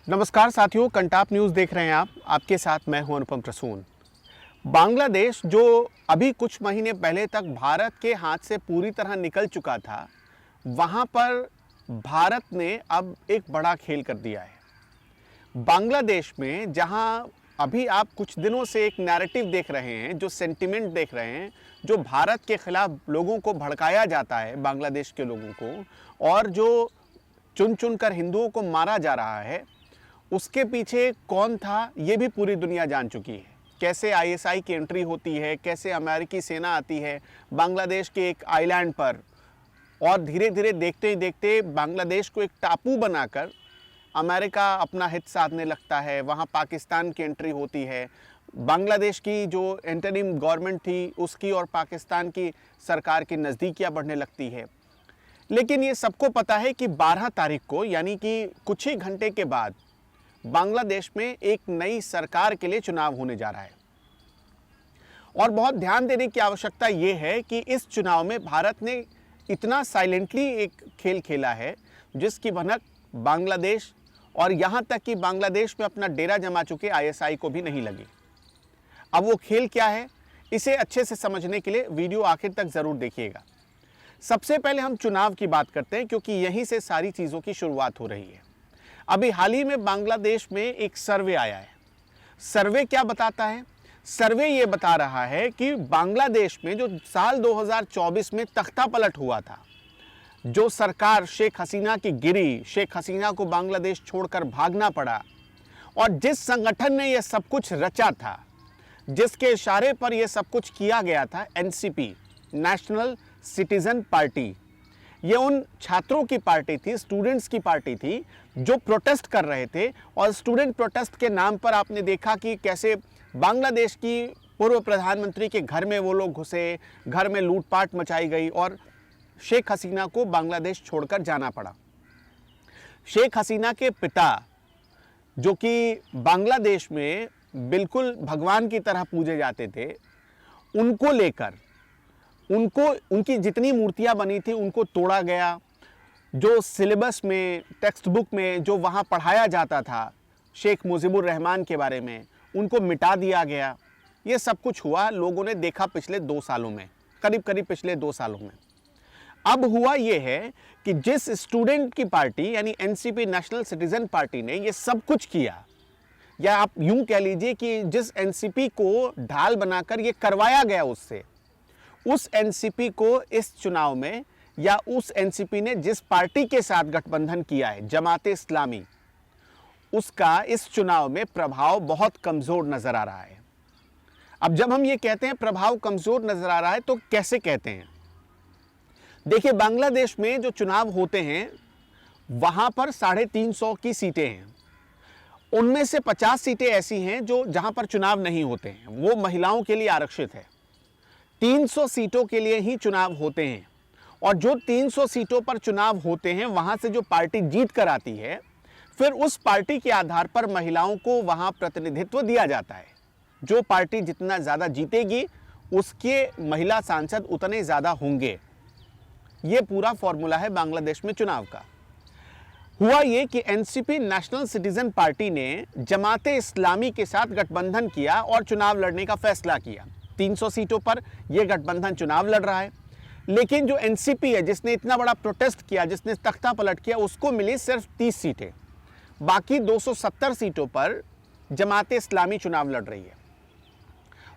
नमस्कार साथियों, कंटाप न्यूज़ देख रहे हैं आप। आपके साथ मैं हूं अनुपम प्रसून। बांग्लादेश जो अभी कुछ महीने पहले तक भारत के हाथ से पूरी तरह निकल चुका था, वहां पर भारत ने अब एक बड़ा खेल कर दिया है। बांग्लादेश में जहां अभी आप कुछ दिनों से एक नैरेटिव देख रहे हैं, जो सेंटिमेंट देख रहे हैं, जो भारत के खिलाफ लोगों को भड़काया जाता है, बांग्लादेश के लोगों को, और जो चुन चुन कर हिंदुओं को मारा जा रहा है, उसके पीछे कौन था ये भी पूरी दुनिया जान चुकी है। कैसे आईएसआई की एंट्री होती है, कैसे अमेरिकी सेना आती है बांग्लादेश के एक आइलैंड पर, और धीरे धीरे देखते ही देखते बांग्लादेश को एक टापू बनाकर अमेरिका अपना हित साधने लगता है। वहाँ पाकिस्तान की एंट्री होती है। बांग्लादेश की जो इंटरिम गवर्नमेंट थी उसकी और पाकिस्तान की सरकार की नज़दीकियाँ बढ़ने लगती है। लेकिन ये सबको पता है कि 12 तारीख को, यानी कि कुछ ही घंटे के बाद, बांग्लादेश में एक नई सरकार के लिए चुनाव होने जा रहा है। और बहुत ध्यान देने की आवश्यकता यह है कि इस चुनाव में भारत ने इतना साइलेंटली एक खेल खेला है जिसकी भनक बांग्लादेश और यहाँ तक कि बांग्लादेश में अपना डेरा जमा चुके आईएसआई को भी नहीं लगी। अब वो खेल क्या है, इसे अच्छे से समझने के लिए वीडियो आखिर तक ज़रूर देखिएगा। सबसे पहले हम चुनाव की बात करते हैं, क्योंकि यहीं से सारी चीज़ों की शुरुआत हो रही है। अभी हाल ही में बांग्लादेश में एक सर्वे आया है। सर्वे क्या बताता है? सर्वे ये बता रहा है कि बांग्लादेश में जो साल 2024 में तख्ता पलट हुआ था, जो सरकार शेख हसीना की गिरी, शेख हसीना को बांग्लादेश छोड़कर भागना पड़ा, और जिस संगठन ने यह सब कुछ रचा था, जिसके इशारे पर यह सब कुछ किया गया था, एनसीपी, नेशनल सिटीजन पार्टी, ये उन छात्रों की पार्टी थी, स्टूडेंट्स की पार्टी थी जो प्रोटेस्ट कर रहे थे। और स्टूडेंट प्रोटेस्ट के नाम पर आपने देखा कि कैसे बांग्लादेश की पूर्व प्रधानमंत्री के घर में वो लोग घुसे, घर में लूटपाट मचाई गई और शेख हसीना को बांग्लादेश छोड़कर जाना पड़ा। शेख हसीना के पिता, जो कि बांग्लादेश में बिल्कुल भगवान की तरह पूजे जाते थे, उनको लेकर उनकी जितनी मूर्तियां बनी थी उनको तोड़ा गया। जो सिलेबस में, टेक्स्ट बुक में जो वहाँ पढ़ाया जाता था शेख मुजीबुर रहमान के बारे में, उनको मिटा दिया गया। ये सब कुछ हुआ, लोगों ने देखा पिछले 2 सालों में, करीब करीब पिछले 2 सालों में। अब हुआ ये है कि जिस स्टूडेंट की पार्टी यानी एनसीपी, नेशनल सिटीजन पार्टी ने ये सब कुछ किया, या आप यूं कह लीजिए कि जिस एनसीपी को ढाल बनाकर ये करवाया गया, उससे उस एनसीपी को इस चुनाव में, या उस एनसीपी ने जिस पार्टी के साथ गठबंधन किया है, जमाते इस्लामी, उसका इस चुनाव में प्रभाव बहुत कमजोर नजर आ रहा है। अब जब हम ये कहते हैं प्रभाव कमजोर नजर आ रहा है, तो कैसे कहते हैं? देखिए, बांग्लादेश में जो चुनाव होते हैं वहां पर 350 की सीटें हैं। उनमें से 50 सीटें ऐसी हैं जो जहां पर चुनाव नहीं होते हैं, वो महिलाओं के लिए आरक्षित है। 300 सीटों के लिए ही चुनाव होते हैं, और जो 300 सीटों पर चुनाव होते हैं वहां से जो पार्टी जीत कर आती है, फिर उस पार्टी के आधार पर महिलाओं को वहां प्रतिनिधित्व दिया जाता है। जो पार्टी जितना ज़्यादा जीतेगी उसके महिला सांसद उतने ज़्यादा होंगे। ये पूरा फॉर्मूला है बांग्लादेश में चुनाव का। हुआ ये कि एनसीपी, नेशनल सिटीजन पार्टी ने जमाते इस्लामी के साथ गठबंधन किया और चुनाव लड़ने का फैसला किया। 300 सीटों पर यह गठबंधन चुनाव लड़ रहा है। लेकिन जो एनसीपी है, जिसने इतना बड़ा प्रोटेस्ट किया, जिसने तख्ता पलट किया, उसको मिली सिर्फ 30 सीटें। बाकी 270 सीटों पर जमाते इस्लामी चुनाव लड़ रही है।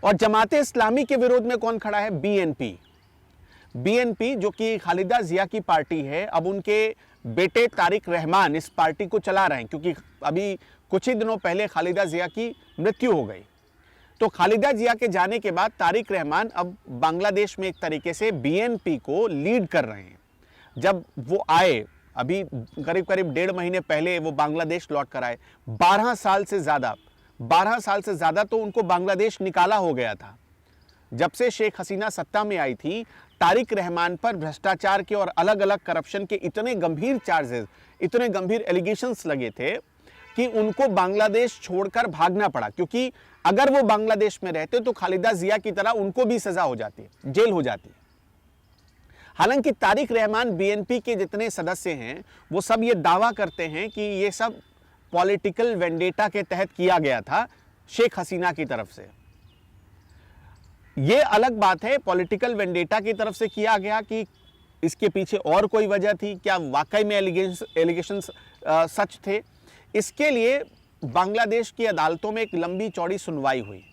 और जमाते इस्लामी के विरोध में कौन खड़ा है? बीएनपी। बीएनपी, जो कि खालिदा जिया की पार्टी है, अब उनके बेटे तारिक रहमान इस पार्टी को चला रहे हैं, क्योंकि अभी कुछ ही दिनों पहले खालिदा जिया की मृत्यु हो गई। तो खालिदा जिया के जाने के बाद तारिक रहमान अब बांग्लादेश में एक तरीके से बीएनपी को लीड कर रहे हैं। जब वो आए, अभी करीब करीब 1.5 महीने पहले वो बांग्लादेश लौट कर आए। 12 साल से ज़्यादा तो उनको बांग्लादेश निकाला हो गया था। जब से शेख हसीना सत्ता में आई थी, तारिक रहमान पर भ्रष्टाचार के और अलग अलग करप्शन के इतने गंभीर चार्जेस, इतने गंभीर एलिगेशंस लगे थे कि उनको बांग्लादेश छोड़कर भागना पड़ा। क्योंकि अगर वो बांग्लादेश में रहते तो खालिदा जिया की तरह उनको भी सजा हो जाती, जेल हो जाती। हालांकि तारिक रहमान बीएनपी के जितने सदस्य हैं वो सब ये दावा करते हैं कि ये सब पॉलिटिकल वेंडेटा के तहत किया गया था शेख हसीना की तरफ से। यह अलग बात है पॉलिटिकल वेंडेटा की तरफ से किया गया कि इसके पीछे और कोई वजह थी, क्या वाकई में एलिगेशंस सच थे। इसके लिए बांग्लादेश की अदालतों में एक लंबी चौड़ी सुनवाई हुई,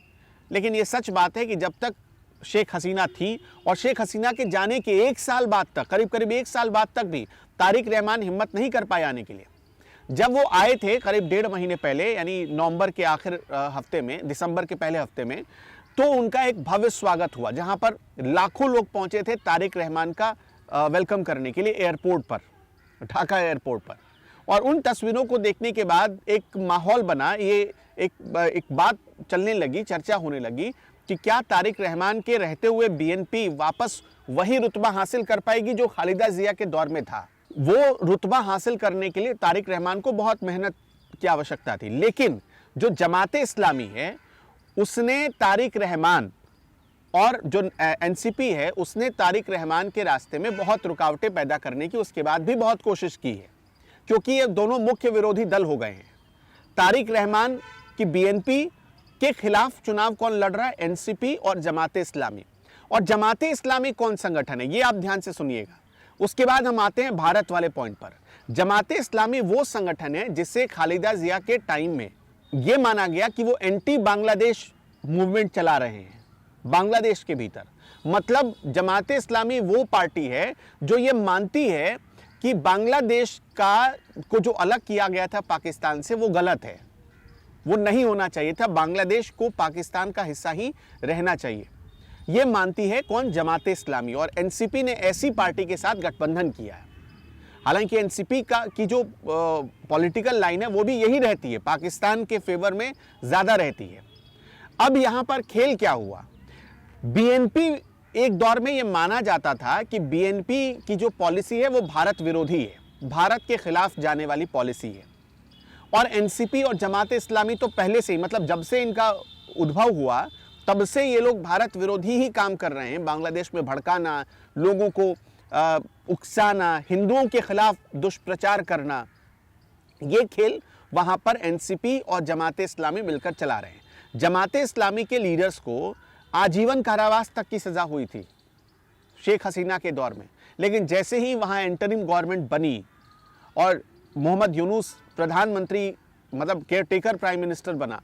लेकिन यह सच बात है कि जब तक शेख हसीना थी और शेख हसीना के जाने के 1 साल बाद तक, करीब करीब 1 साल बाद तक भी तारिक रहमान हिम्मत नहीं कर पाए आने के लिए। जब वो आए थे करीब 1.5 महीने पहले, यानी नवंबर के आखिर हफ्ते में, दिसंबर के पहले हफ्ते में, तो उनका एक भव्य स्वागत हुआ जहां पर लाखों लोग पहुंचे थे तारिक रहमान का वेलकम करने के लिए एयरपोर्ट पर, ढाका एयरपोर्ट पर। और उन तस्वीरों को देखने के बाद एक माहौल बना, ये एक बात चलने लगी, चर्चा होने लगी कि क्या तारिक रहमान के रहते हुए बीएनपी वापस वही रुतबा हासिल कर पाएगी जो खालिदा जिया के दौर में था। वो रुतबा हासिल करने के लिए तारिक रहमान को बहुत मेहनत की आवश्यकता थी, लेकिन जो जमाते इस्लामी है उसने तारिक रहमान और जो एनसीपी है उसने तारिक रहमान के रास्ते में बहुत रुकावटें पैदा करने की उसके बाद भी बहुत कोशिश की है, क्योंकि ये दोनों मुख्य विरोधी दल हो गए हैं। तारिक रहमान की बीएनपी के खिलाफ चुनाव कौन लड़ रहा है? एनसीपी और जमाते इस्लामी। और जमाते इस्लामी कौन संगठन है, ये आप ध्यान से सुनिएगा। उसके बाद हम आते हैं भारत वाले पॉइंट पर। जमाते इस्लामी वो संगठन है जिसे खालिदा जिया के टाइम में यह माना गया कि वो एंटी बांग्लादेश मूवमेंट चला रहे हैं बांग्लादेश के भीतर। मतलब जमाते इस्लामी वो पार्टी है जो ये मानती है कि बांग्लादेश को जो अलग किया गया था पाकिस्तान से वो गलत है, वो नहीं होना चाहिए था, बांग्लादेश को पाकिस्तान का हिस्सा ही रहना चाहिए। ये मानती है कौन? जमाते इस्लामी। और एनसीपी ने ऐसी पार्टी के साथ गठबंधन किया है। हालांकि एनसीपी की जो पॉलिटिकल लाइन है वो भी यही रहती है, पाकिस्तान के फेवर में ज्यादा रहती है। अब यहां पर खेल क्या हुआ? बीएनपी, एक दौर में यह माना जाता था कि बीएनपी की जो पॉलिसी है वो भारत विरोधी है, भारत के खिलाफ जाने वाली पॉलिसी है। और एनसीपी और जमाते इस्लामी तो पहले से ही, मतलब जब से इनका उद्भव हुआ तब से ये लोग भारत विरोधी ही काम कर रहे हैं। बांग्लादेश में भड़काना, लोगों को उकसाना, हिंदुओं के खिलाफ दुष्प्रचार करना, ये खेल वहां पर एनसीपी और जमाते इस्लामी मिलकर चला रहे हैं। जमाते इस्लामी के लीडर्स को आजीवन कारावास तक की सजा हुई थी शेख हसीना के दौर में, लेकिन जैसे ही वहां इंटरिम गवर्नमेंट बनी और मोहम्मद यूनुस प्रधानमंत्री, मतलब केयरटेकर प्राइम मिनिस्टर बना,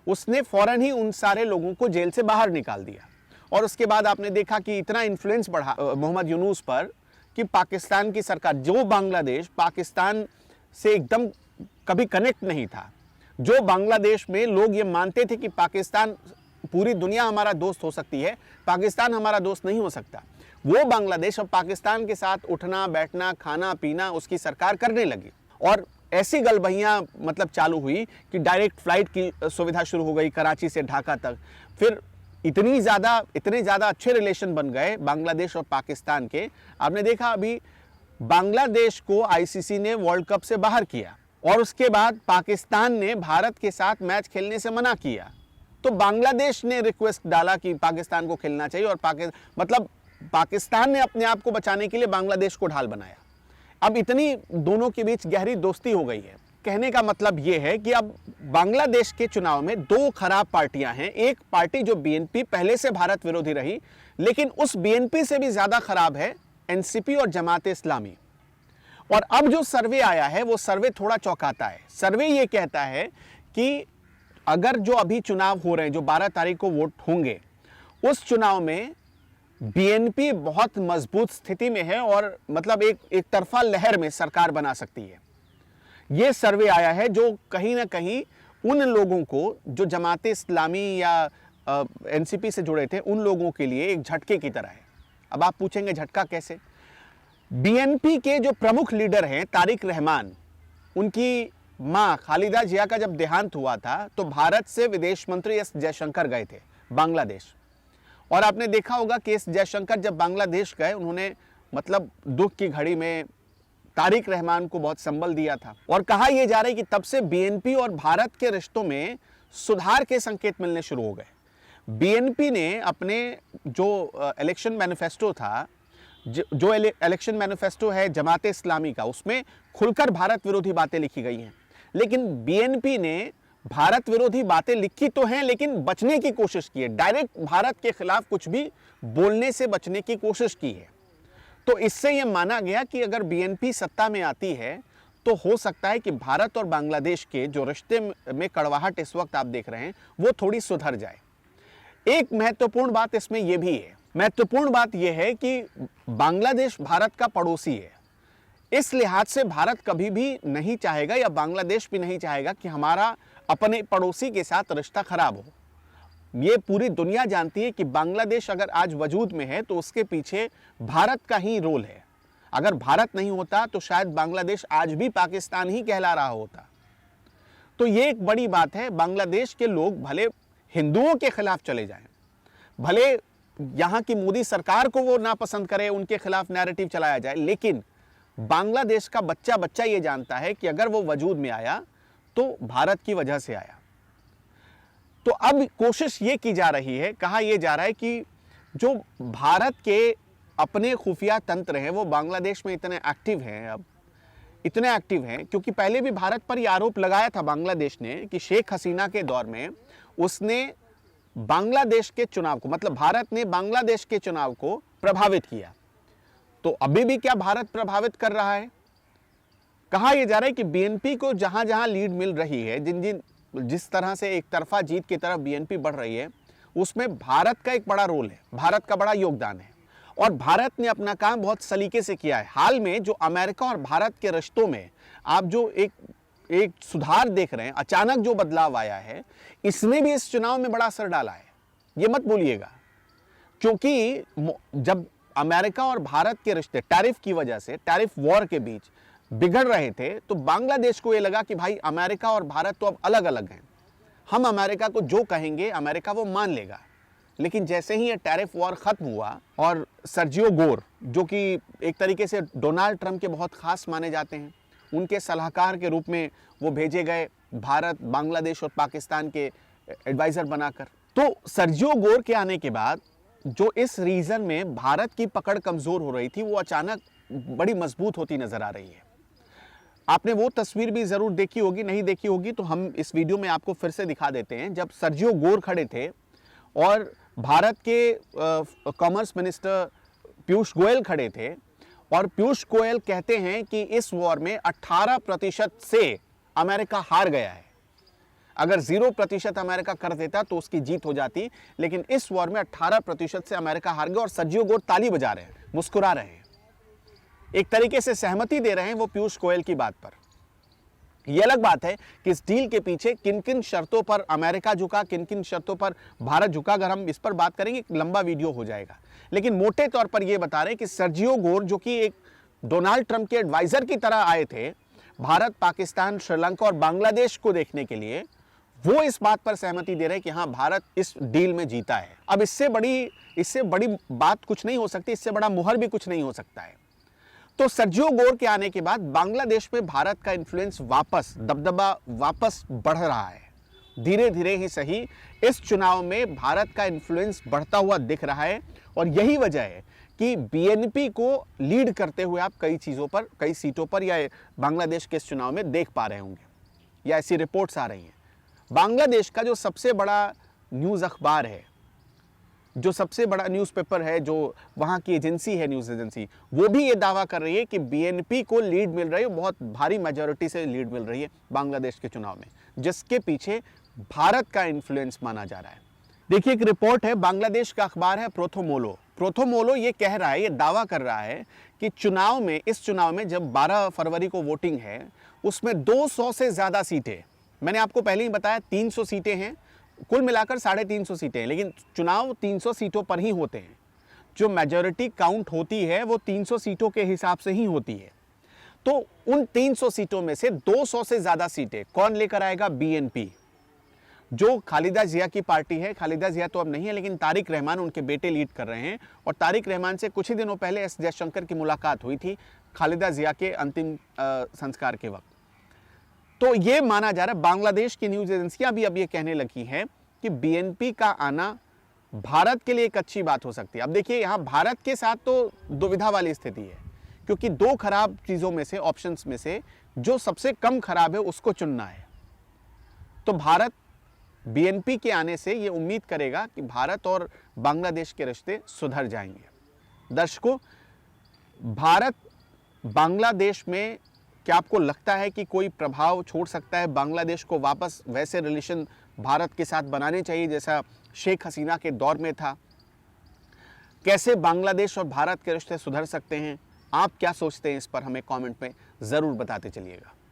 उसने फौरन ही उन सारे लोगों को जेल से बाहर निकाल दिया। और उसके बाद आपने देखा कि इतना इन्फ्लुएंस बढ़ा मोहम्मद यूनुस पर कि पाकिस्तान की सरकार, जो बांग्लादेश पाकिस्तान से एकदम कभी कनेक्ट नहीं था, जो बांग्लादेश में लोग ये मानते थे कि पाकिस्तान, पूरी दुनिया हमारा दोस्त हो सकती है, पाकिस्तान हमारा दोस्त नहीं हो सकता, वो बांग्लादेश अब पाकिस्तान के साथ उठना बैठना, खाना पीना उसकी सरकार करने लगी। और ऐसी गलबहियां मतलब चालू हुई कि डायरेक्ट फ्लाइट की सुविधा शुरू हो गई कराची से ढाका तक। फिर इतने ज़्यादा अच्छे रिलेशन बन गए बांग्लादेश और पाकिस्तान के। आपने देखा अभी बांग्लादेश को आईसीसी ने वर्ल्ड कप से बाहर किया और उसके बाद पाकिस्तान ने भारत के साथ मैच खेलने से मना किया, तो बांग्लादेश ने रिक्वेस्ट डाला कि पाकिस्तान को खेलना चाहिए और पाकिस्तान ने अपने आप को बचाने के लिए बांग्लादेश को ढाल बनाया। अब इतनी दोनों के बीच गहरी दोस्ती हो गई है। कहने का मतलब यह है कि अब बांग्लादेश के चुनाव में 2 खराब पार्टियां हैं। एक पार्टी जो बीएनपी, पहले से भारत विरोधी रही, लेकिन उस बीएनपी से भी ज्यादा खराब है एनसीपी और जमाते इस्लामी। और अब जो सर्वे आया है वो सर्वे थोड़ा चौंकाता है। सर्वे ये कहता है कि अगर जो अभी चुनाव हो रहे हैं, जो 12 तारीख को वोट होंगे, उस चुनाव में बीएनपी बहुत मजबूत स्थिति में है और मतलब एक तरफा लहर में सरकार बना सकती है। यह सर्वे आया है जो कहीं ना कहीं उन लोगों को जो जमाते इस्लामी या एनसीपी से जुड़े थे उन लोगों के लिए एक झटके की तरह है। अब आप पूछेंगे झटका कैसे? बीएनपी के जो प्रमुख लीडर हैं तारिक रहमान, उनकी मां खालिदा जिया का जब देहांत हुआ था तो भारत से विदेश मंत्री एस जयशंकर गए थे बांग्लादेश। और आपने देखा होगा कि एस जयशंकर जब बांग्लादेश गए, उन्होंने मतलब दुख की घड़ी में तारिक रहमान को बहुत संबल दिया था। और कहा यह जा रहा है कि तब से बीएनपी और भारत के रिश्तों में सुधार के संकेत मिलने शुरू हो गए। बीएनपी ने अपने जो इलेक्शन मैनिफेस्टो था, जो इलेक्शन मैनिफेस्टो है जमाते इस्लामी का, उसमें खुलकर भारत विरोधी बातें लिखी गई हैं। लेकिन बीएनपी ने भारत विरोधी बातें लिखी तो हैं, लेकिन बचने की कोशिश की है, डायरेक्ट भारत के खिलाफ कुछ भी बोलने से बचने की कोशिश की है। तो इससे यह माना गया कि अगर बीएनपी सत्ता में आती है तो हो सकता है कि भारत और बांग्लादेश के जो रिश्ते में कड़वाहट इस वक्त आप देख रहे हैं वो थोड़ी सुधर जाए। एक महत्वपूर्ण बात इसमें यह भी है, महत्वपूर्ण बात यह है कि बांग्लादेश भारत का पड़ोसी है। इस लिहाज से भारत कभी भी नहीं चाहेगा या बांग्लादेश भी नहीं चाहेगा कि हमारा अपने पड़ोसी के साथ रिश्ता खराब हो। ये पूरी दुनिया जानती है कि बांग्लादेश अगर आज वजूद में है तो उसके पीछे भारत का ही रोल है। अगर भारत नहीं होता तो शायद बांग्लादेश आज भी पाकिस्तान ही कहला रहा होता। तो ये एक बड़ी बात है। बांग्लादेश के लोग भले हिंदुओं के खिलाफ चले जाएं, भले यहाँ की मोदी सरकार को वो नापसंद करे, उनके खिलाफ नैरेटिव चलाया जाए, लेकिन बांग्लादेश का बच्चा बच्चा ये जानता है कि अगर वो वजूद में आया तो भारत की वजह से आया। तो अब कोशिश ये की जा रही है, कहा यह जा रहा है कि जो भारत के अपने खुफिया तंत्र हैं वो बांग्लादेश में इतने एक्टिव हैं, अब इतने एक्टिव हैं क्योंकि पहले भी भारत पर यह आरोप लगाया था बांग्लादेश ने कि शेख हसीना के दौर में उसने बांग्लादेश के चुनाव को, मतलब भारत ने बांग्लादेश के चुनाव को प्रभावित किया। तो अभी भी क्या भारत प्रभावित कर रहा है? कहा यह जा रहा है कि बीएनपी को जहां जहां लीड मिल रही है, जिस तरह से एक तरफा जीत की तरफ बीएनपी बढ़ रही है, उसमें भारत का एक बड़ा रोल है, भारत का बड़ा योगदान है और भारत ने अपना काम बहुत सलीके से किया है। हाल में जो अमेरिका और भारत के रिश्तों में आप जो एक सुधार देख रहे हैं, अचानक जो बदलाव आया है, इसने भी इस चुनाव में बड़ा असर डाला है। ये मत भूलिएगा, क्योंकि जब अमेरिका और भारत के रिश्ते टैरिफ की वजह से, टैरिफ वॉर के बीच बिगड़ रहे थे, तो बांग्लादेश को यह लगा कि भाई अमेरिका और भारत तो अब अलग अलग हैं, हम अमेरिका को जो कहेंगे अमेरिका वो मान लेगा। लेकिन जैसे ही ये टैरिफ वॉर खत्म हुआ और सर्जियो गोर, जो कि एक तरीके से डोनाल्ड ट्रंप के बहुत खास माने जाते हैं, उनके सलाहकार के रूप में वो भेजे गए भारत, बांग्लादेश और पाकिस्तान के एडवाइजर बनाकर। तो सर्जियो गोर के आने के बाद जो इस रीजन में भारत की पकड़ कमजोर हो रही थी, वो अचानक बड़ी मजबूत होती नजर आ रही है। आपने वो तस्वीर भी जरूर देखी होगी, नहीं देखी होगी तो हम इस वीडियो में आपको फिर से दिखा देते हैं। जब सर्जियो गोर खड़े थे और भारत के कॉमर्स मिनिस्टर पीयूष गोयल खड़े थे और पीयूष गोयल कहते हैं कि इस वॉर में 18% से अमेरिका हार गया है। अगर 0% अमेरिका कर देता तो उसकी जीत हो जाती, लेकिन इस वॉर में 18% से अमेरिका हार गया और सर्जियो गोर ताली बजा रहे हैं, मुस्कुरा रहे हैं, एक तरीके से सहमति दे रहे हैं वो पीयूष गोयल की बात पर। यह अलग बात है कि इस डील के पीछे किन किन शर्तों पर अमेरिका झुका, किन किन शर्तों पर भारत झुका, अगर हम इस पर बात करेंगे एक लंबा वीडियो हो जाएगा। लेकिन मोटे तौर पर यह बता रहे हैं कि सर्जियो गोर, जो कि एक डोनाल्ड ट्रंप के एडवाइजर की तरह आए थे भारत, पाकिस्तान, श्रीलंका और बांग्लादेश को देखने के लिए, वो इस बात पर सहमति दे रहे हैं कि हाँ, भारत इस डील में जीता है। अब इससे बड़ी बात कुछ नहीं हो सकती, इससे बड़ा मुहर भी कुछ नहीं हो सकता है। तो सर्जियो गोर के आने के बाद बांग्लादेश में भारत का इन्फ्लुएंस वापस, दबदबा वापस बढ़ रहा है। धीरे धीरे ही सही, इस चुनाव में भारत का इन्फ्लुएंस बढ़ता हुआ दिख रहा है और यही वजह है कि बीएनपी को लीड करते हुए आप कई चीज़ों पर, कई सीटों पर या बांग्लादेश के इस चुनाव में देख पा रहे होंगे या ऐसी रिपोर्ट्स आ रही हैं। बांग्लादेश का जो सबसे बड़ा न्यूज़ अखबार है, जो सबसे बड़ा न्यूज़पेपर है, जो वहाँ की एजेंसी है, न्यूज़ एजेंसी, वो भी ये दावा कर रही है कि बीएनपी को लीड मिल रही है, बहुत भारी मेजॉरिटी से लीड मिल रही है बांग्लादेश के चुनाव में, जिसके पीछे भारत का इन्फ्लुएंस माना जा रहा है। देखिए, एक रिपोर्ट है, बांग्लादेश का अखबार है प्रोथोमोलो ये कह रहा है, ये दावा कर रहा है कि चुनाव में, इस चुनाव में जब 12 फरवरी को वोटिंग है, उसमें 200 से ज़्यादा सीटें, मैंने आपको पहले ही बताया 300 सीटें हैं, कुल मिलाकर 350 सीटें हैं, लेकिन चुनाव 300 सीटों पर ही होते हैं। जो मेजॉरिटी काउंट होती है वो 300 सीटों के हिसाब से ही होती है। तो उन 300 सीटों में से 200 से ज़्यादा सीटें कौन लेकर आएगा? बीएनपी, जो खालिदा जिया की पार्टी है। खालिदा जिया तो अब नहीं है, लेकिन तारिक रहमान, उनके बेटे लीड कर रहे हैं और तारिक रहमान से कुछ ही दिनों पहले एस जयशंकर की मुलाकात हुई थी खालिदा जिया के अंतिम संस्कार के वक्त। तो ये माना जा रहा है, बांग्लादेश की न्यूज़ एजेंसियां भी अब ये कहने लगी हैं कि बीएनपी का आना भारत के लिए एक अच्छी बात हो सकती है। अब देखिए, यहाँ भारत के साथ तो दुविधा वाली स्थिति है, क्योंकि दो खराब चीज़ों में से, ऑप्शंस में से जो सबसे कम खराब है उसको चुनना है। तो भारत बीएनपी के आने से ये उम्मीद करेगा कि भारत और बांग्लादेश के रिश्ते सुधर जाएंगे। दर्शकों, भारत बांग्लादेश में क्या आपको लगता है कि कोई प्रभाव छोड़ सकता है? बांग्लादेश को वापस वैसे रिलेशन भारत के साथ बनाने चाहिए जैसा शेख हसीना के दौर में था? कैसे बांग्लादेश और भारत के रिश्ते सुधर सकते हैं? आप क्या सोचते हैं इस पर हमें कमेंट में ज़रूर बताते चलिएगा।